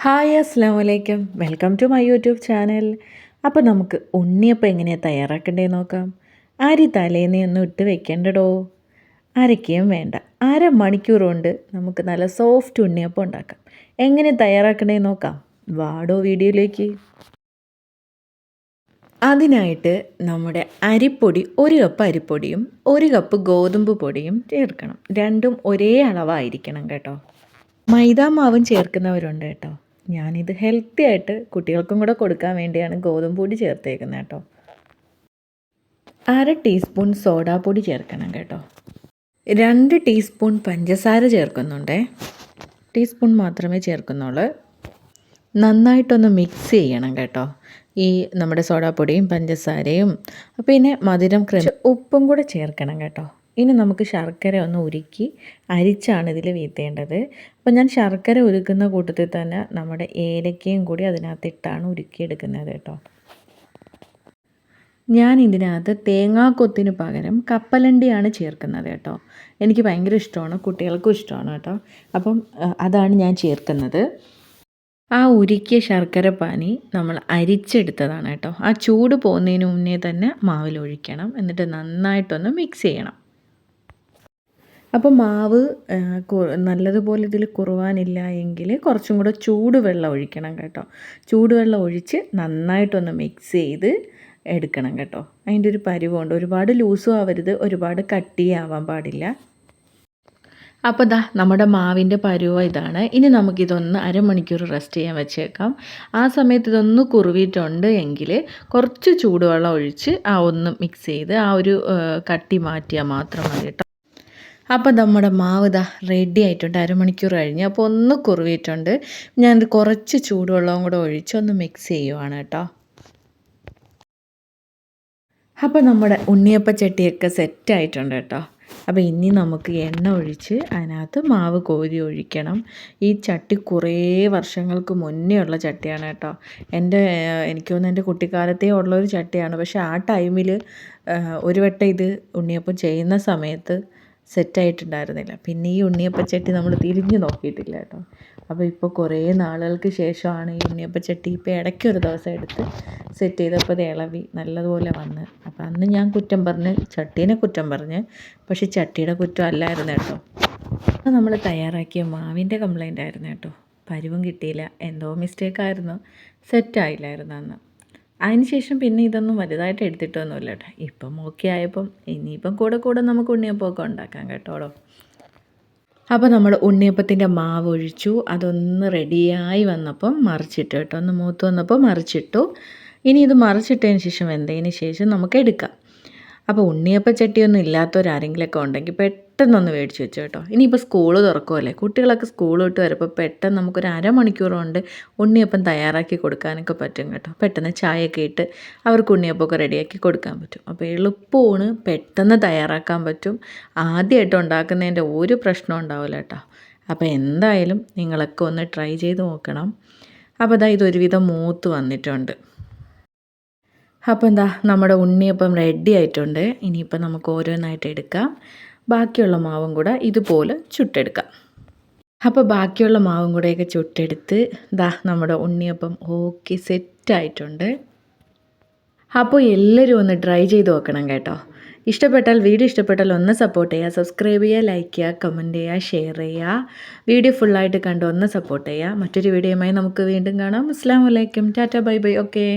Hi അസ്സാം വലൈക്കും, welcome to my YouTube channel. അപ്പോൾ നമുക്ക് ഉണ്ണിയപ്പം എങ്ങനെയാണ് തയ്യാറാക്കേണ്ടതെന്ന് നോക്കാം. അരി തലേന്നേ ഒന്നും ഇട്ട് വെക്കേണ്ടടോ. അരയ്ക്കുകയും വേണ്ട, അരമണിക്കൂർ കൊണ്ട് നമുക്ക് നല്ല സോഫ്റ്റ് ഉണ്ണിയപ്പം ഉണ്ടാക്കാം. എങ്ങനെ തയ്യാറാക്കേണ്ടതെന്ന് നോക്കാം, വാടോ വീഡിയോയിലേക്ക്. അതിനായിട്ട് നമ്മുടെ അരിപ്പൊടി 1 കപ്പ് അരിപ്പൊടിയും 1 കപ്പ് ഗോതമ്പ് പൊടിയും ചേർക്കണം. രണ്ടും ഒരേ അളവായിരിക്കണം കേട്ടോ. മൈദാ മാവും ചേർക്കുന്നവരുണ്ട് കേട്ടോ. ഞാനിത് ഹെൽത്തി ആയിട്ട് കുട്ടികൾക്കും കൂടെ കൊടുക്കാൻ വേണ്ടിയാണ് ഗോതമ്പ് പൊടി ചേർത്തേക്കുന്നത് കേട്ടോ. 1/2 ടീസ്പൂൺ സോഡാപ്പൊടി ചേർക്കണം കേട്ടോ. 2 ടീസ്പൂൺ പഞ്ചസാര ചേർക്കുന്നുണ്ടേ. ടീസ്പൂൺ മാത്രമേ ചേർക്കുന്നുള്ളൂ. നന്നായിട്ടൊന്ന് മിക്സ് ചെയ്യണം കേട്ടോ. ഈ നമ്മുടെ സോഡാപ്പൊടിയും പഞ്ചസാരയും പിന്നെ മധുരം ഉപ്പും കൂടെ ചേർക്കണം കേട്ടോ. ഇനി നമുക്ക് ശർക്കര ഒന്ന് ഉരുക്കി അരിച്ചാണ് ഇതിൽ വീഴ്ത്തേണ്ടത്. അപ്പോൾ ഞാൻ ശർക്കര ഉരുക്കുന്ന കൂട്ടത്തിൽ തന്നെ നമ്മുടെ ഏലക്കയും കൂടി അതിനകത്തിട്ടാണ് ഉരുക്കിയെടുക്കുന്നത് കേട്ടോ. ഞാൻ ഇതിനകത്ത് തേങ്ങാക്കൊത്തിന് പകരം കപ്പലണ്ടിയാണ് ചേർക്കുന്നത് കേട്ടോ. എനിക്ക് ഭയങ്കര ഇഷ്ടമാണ്, കുട്ടികൾക്കും ഇഷ്ടമാണ് കേട്ടോ. അപ്പം അതാണ് ഞാൻ ചേർക്കുന്നത്. ആ ഉരുക്കിയ ശർക്കര പാനി നമ്മൾ അരിച്ചെടുത്തതാണ് കേട്ടോ. ആ ചൂട് പോകുന്നതിന് മുന്നേ തന്നെ മാവിൽ ഒഴിക്കണം. എന്നിട്ട് നന്നായിട്ടൊന്ന് മിക്സ് ചെയ്യണം. അപ്പോൾ മാവ് നല്ലതുപോലെ ഇതിൽ കുറുവാനില്ല എങ്കിൽ കുറച്ചും കൂടെ ചൂടുവെള്ളം ഒഴിക്കണം കേട്ടോ. ചൂടുവെള്ളം ഒഴിച്ച് നന്നായിട്ടൊന്ന് മിക്സ് ചെയ്ത് എടുക്കണം കേട്ടോ. അതിൻ്റെ ഒരു പരുവമുണ്ട്. ഒരുപാട് ലൂസും ആവരുത്, ഒരുപാട് കട്ടിയാവാൻ പാടില്ല. അപ്പോൾ നമ്മുടെ മാവിൻ്റെ പരുവം ഇതാണ്. ഇനി നമുക്കിതൊന്ന് അരമണിക്കൂർ റെസ്റ്റ് ചെയ്യാൻ വെച്ചേക്കാം. ആ സമയത്ത് ഇതൊന്ന് കുറുവിയിട്ടുണ്ട് എങ്കിൽ കുറച്ച് ചൂടുവെള്ളം ഒഴിച്ച് ഒന്ന് മിക്സ് ചെയ്ത് ആ ഒരു കട്ടി മാറ്റിയാൽ മാത്രം മതി കേട്ടോ. അപ്പോൾ നമ്മുടെ മാവ് റെഡി ആയിട്ടുണ്ട്. അരമണിക്കൂർ കഴിഞ്ഞ് അപ്പോൾ ഒന്ന് കുറുവിയിട്ടുണ്ട്. ഞാനിത് കുറച്ച് ചൂടുവെള്ളവും കൂടെ ഒഴിച്ച് ഒന്ന് മിക്സ് ചെയ്യുവാണ് കേട്ടോ. അപ്പോൾ നമ്മുടെ ഉണ്ണിയപ്പച്ചട്ടിയൊക്കെ സെറ്റായിട്ടുണ്ട് കേട്ടോ. അപ്പോൾ ഇനി നമുക്ക് എണ്ണ ഒഴിച്ച് അതിനകത്ത് മാവ് കോരി ഒഴിക്കണം. ഈ ചട്ടി കുറേ വർഷങ്ങൾക്ക് മുന്നേ ഉള്ള ചട്ടിയാണ് കേട്ടോ. എനിക്ക് തോന്നുന്നു എൻ്റെ കുട്ടിക്കാലത്തേ ഉള്ളൊരു ചട്ടിയാണ്. പക്ഷേ ആ ടൈമിൽ ഒരു വട്ടം ഇത് ഉണ്ണിയപ്പം ചെയ്യുന്ന സമയത്ത് സെറ്റായിട്ടുണ്ടായിരുന്നില്ല. പിന്നെ ഈ ഉണ്ണിയപ്പച്ചട്ടി നമ്മൾ തിരിഞ്ഞു നോക്കിയിട്ടില്ല കേട്ടോ. അപ്പോൾ ഇപ്പോൾ കുറേ നാളുകൾക്ക് ശേഷമാണ് ഈ ഉണ്ണിയപ്പച്ചട്ടി ഇപ്പോൾ ഇടയ്ക്കൊരു ദിവസം എടുത്ത് സെറ്റ് ചെയ്തപ്പോൾ അത് ഇളവി നല്ലതുപോലെ വന്ന്. അപ്പോൾ അന്ന് ഞാൻ കുറ്റം പറഞ്ഞ് ചട്ടീനെ കുറ്റം പറഞ്ഞ്, പക്ഷേ ചട്ടിയുടെ കുറ്റം അല്ലായിരുന്നു കേട്ടോ. അപ്പോൾ നമ്മൾ തയ്യാറാക്കിയ മാവിൻ്റെ കംപ്ലൈൻ്റ് ആയിരുന്നു കേട്ടോ. പരുവം കിട്ടിയില്ല, എന്തോ മിസ്റ്റേക്കായിരുന്നു, സെറ്റായില്ലായിരുന്നു അന്ന്. അതിനുശേഷം പിന്നെ ഇതൊന്നും വലുതായിട്ട് എടുത്തിട്ടൊന്നുമില്ല കേട്ടോ. ഇപ്പം ഓക്കെ ആയപ്പം ഇനിയിപ്പം കൂടെ നമുക്ക് ഉണ്ണിയപ്പമൊക്കെ ഉണ്ടാക്കാം കേട്ടോളോ. അപ്പോൾ നമ്മൾ ഉണ്ണിയപ്പത്തിൻ്റെ മാവ് ഒഴിച്ചു. അതൊന്ന് റെഡിയായി വന്നപ്പം മറിച്ചിട്ടു കേട്ടോ. ഒന്ന് മൂത്ത് വന്നപ്പോൾ മറിച്ചിട്ടു. ഇനി ഇത് മറിച്ചിട്ടതിന് ശേഷം വെന്തതിന് ശേഷം നമുക്ക് എടുക്കാം. അപ്പോൾ ഉണ്ണിയപ്പച്ചട്ടിയൊന്നും ഇല്ലാത്തവരാരെങ്കിലുമൊക്കെ ഉണ്ടെങ്കിൽ പെട്ടെന്നൊന്ന് മേടിച്ച് വെച്ചു കേട്ടോ. ഇനിയിപ്പോൾ സ്കൂൾ തുറക്കുമല്ലേ, കുട്ടികളൊക്കെ സ്കൂൾ വിട്ട് വരുമ്പോൾ പെട്ടെന്ന് നമുക്കൊരു അരമണിക്കൂർ കൊണ്ട് ഉണ്ണിയപ്പം തയ്യാറാക്കി കൊടുക്കാനൊക്കെ പറ്റും കേട്ടോ. പെട്ടെന്ന് ചായയൊക്കെ ഇട്ട് അവർക്ക് ഉണ്ണിയപ്പമൊക്കെ റെഡിയാക്കി കൊടുക്കാൻ പറ്റും. അപ്പോൾ എളുപ്പമാണ്, പെട്ടെന്ന് തയ്യാറാക്കാൻ പറ്റും. ആദ്യമായിട്ട് ഉണ്ടാക്കുന്നതിൻ്റെ ഒരു പ്രശ്നം ഉണ്ടാവില്ല കേട്ടോ. അപ്പോൾ എന്തായാലും നിങ്ങളൊക്കെ ഒന്ന് ട്രൈ ചെയ്ത് നോക്കണം. അപ്പോൾ ഇതൊരുവിധം മൂത്ത് വന്നിട്ടുണ്ട്. അപ്പോൾ നമ്മുടെ ഉണ്ണിയപ്പം റെഡി ആയിട്ടുണ്ട്. ഇനിയിപ്പോൾ നമുക്ക് ഓരോന്നായിട്ട് എടുക്കാം. ബാക്കിയുള്ള മാവും കൂടെ ഇതുപോലെ ചുട്ടെടുക്കാം. അപ്പോൾ ബാക്കിയുള്ള മാവും കൂടെയൊക്കെ ചുട്ടെടുത്ത് നമ്മുടെ ഉണ്ണിയപ്പം ഓക്കെ സെറ്റായിട്ടുണ്ട്. അപ്പോൾ എല്ലാവരും ഒന്ന് ട്രൈ ചെയ്ത് നോക്കണം കേട്ടോ. വീഡിയോ ഇഷ്ടപ്പെട്ടാൽ ഒന്ന് സപ്പോർട്ട് ചെയ്യുക, സബ്സ്ക്രൈബ് ചെയ്യുക, ലൈക്ക് ചെയ്യുക, കമൻറ്റ് ചെയ്യുക, ഷെയർ ചെയ്യുക. വീഡിയോ ഫുള്ളായിട്ട് കണ്ട് ഒന്ന് സപ്പോർട്ട് ചെയ്യുക. മറ്റൊരു വീഡിയോയുമായി നമുക്ക് വീണ്ടും കാണാം. അസ്സലാമു അലൈക്കും, ടാറ്റ, ബൈ ബൈ. ഓക്കെ.